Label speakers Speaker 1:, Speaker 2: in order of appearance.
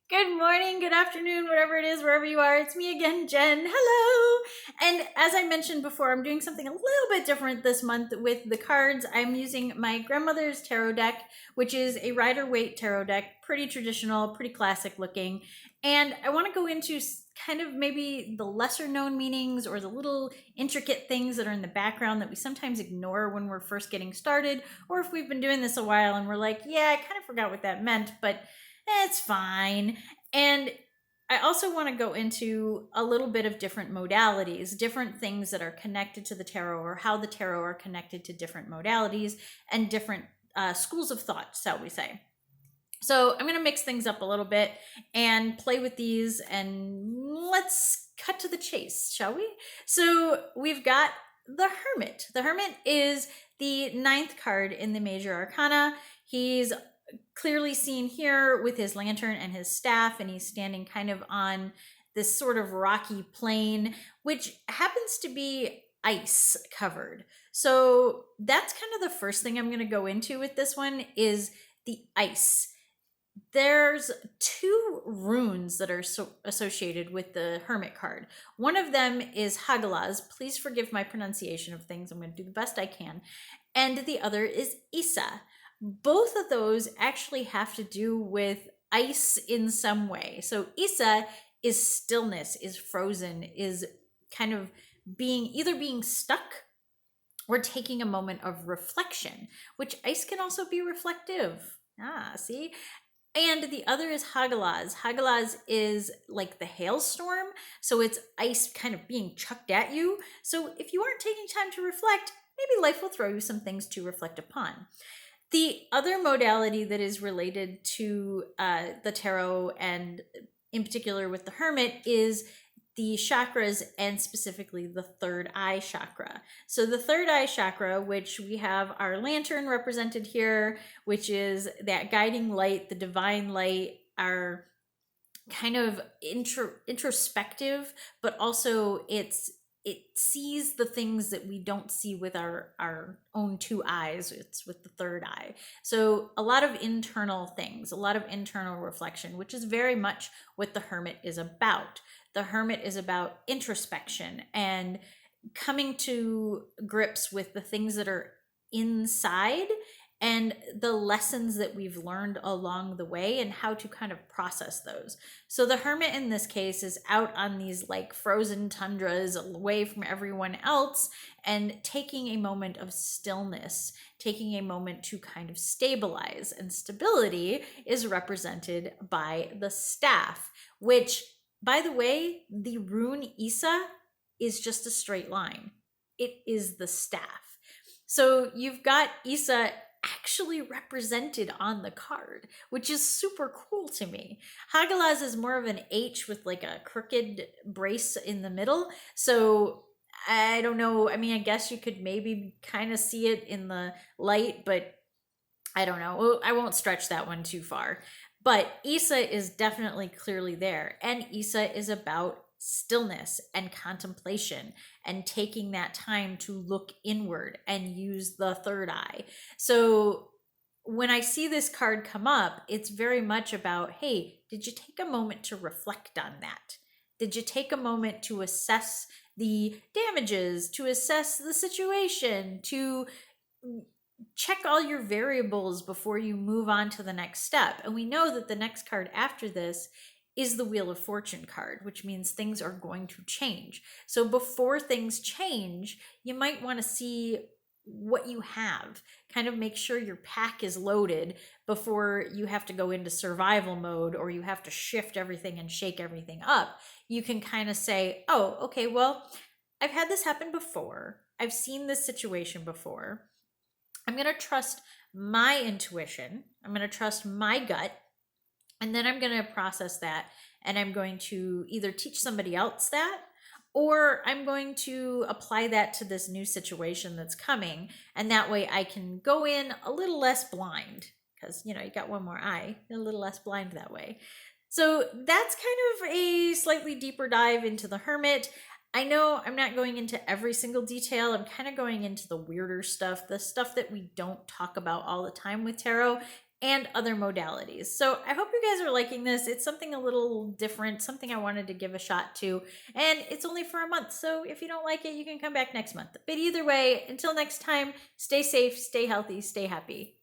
Speaker 1: Good morning, good afternoon, whatever it is, wherever you are. It's me again, Jen. Hello. And as I mentioned before, I'm doing something a little bit different this month with the cards. I'm using my grandmother's tarot deck, which is a Rider-Waite tarot deck, pretty traditional, pretty classic looking. And I want to go into kind of maybe the lesser known meanings or the little intricate things that are in the background that we sometimes ignore when we're first getting started, or if we've been doing this a while and we're like, yeah, I kind of forgot what that meant, but it's fine. And I also want to go into a little bit of different modalities, different things that are connected to the tarot, or how the tarot are connected to different modalities and different schools of thought, shall we say. So I'm going to mix things up a little bit and play with these, and let's cut to the chase, shall we? So we've got the Hermit. The Hermit is the ninth card in the Major Arcana. He's clearly seen here with his lantern and his staff, and he's standing kind of on this sort of rocky plain, which happens to be ice covered. So that's kind of the first thing I'm going to go into with this one is the ice. There's two runes that are associated with the Hermit card. One of them is Hagalaz. Please forgive my pronunciation of things. I'm going to do the best I can. And the other is Isa. Both of those actually have to do with ice in some way. So Isa is stillness, is frozen, is kind of either being stuck or taking a moment of reflection, which ice can also be reflective. See? And the other is Hagalaz. Hagalaz is like the hailstorm. So it's ice kind of being chucked at you. So if you aren't taking time to reflect, maybe life will throw you some things to reflect upon. The other modality that is related to the tarot, and in particular with the Hermit, is the chakras, and specifically the third eye chakra. So the third eye chakra, which we have our lantern represented here, which is that guiding light, the divine light, our kind of introspective, but also it sees the things that we don't see with our own two eyes. It's with the third eye. So a lot of internal things, a lot of internal reflection, which is very much what the Hermit is about. The Hermit is about introspection and coming to grips with the things that are inside and the lessons that we've learned along the way and how to kind of process those. So the Hermit in this case is out on these like frozen tundras away from everyone else and taking a moment of stillness, taking a moment to kind of stabilize. And stability is represented by the staff, which, by the way, the rune Isa is just a straight line. It is the staff. So you've got Isa actually represented on the card, which is super cool to me. Hagalaz is more of an H with like a crooked brace in the middle. So I don't know. I mean, I guess you could maybe kind of see it in the light, but I don't know. I won't stretch that one too far. But Isa is definitely clearly there. And Isa is about stillness and contemplation and taking that time to look inward and use the third eye. So when I see this card come up, it's very much about, hey, did you take a moment to reflect on that? Did you take a moment to assess the damages, to assess the situation, to check all your variables before you move on to the next step? And we know that the next card after this is the Wheel of Fortune card, which means things are going to change. So before things change, you might want to see what you have, kind of make sure your pack is loaded before you have to go into survival mode or you have to shift everything and shake everything up. You can kind of say, oh, okay, well, I've had this happen before. I've seen this situation before. I'm going to trust my intuition. I'm going to trust my gut. And then I'm going to process that, and I'm going to either teach somebody else that, or I'm going to apply that to this new situation that's coming. And that way I can go in a little less blind, because, you got one more eye, a little less blind that way. So that's kind of a slightly deeper dive into the Hermit. I know I'm not going into every single detail. I'm kind of going into the weirder stuff, the stuff that we don't talk about all the time with tarot. and other modalities. So I hope you guys are liking this. It's something a little different, something I wanted to give a shot to, and it's only for a month. So if you don't like it, you can come back next month. But either way, until next time, stay safe, stay healthy, stay happy.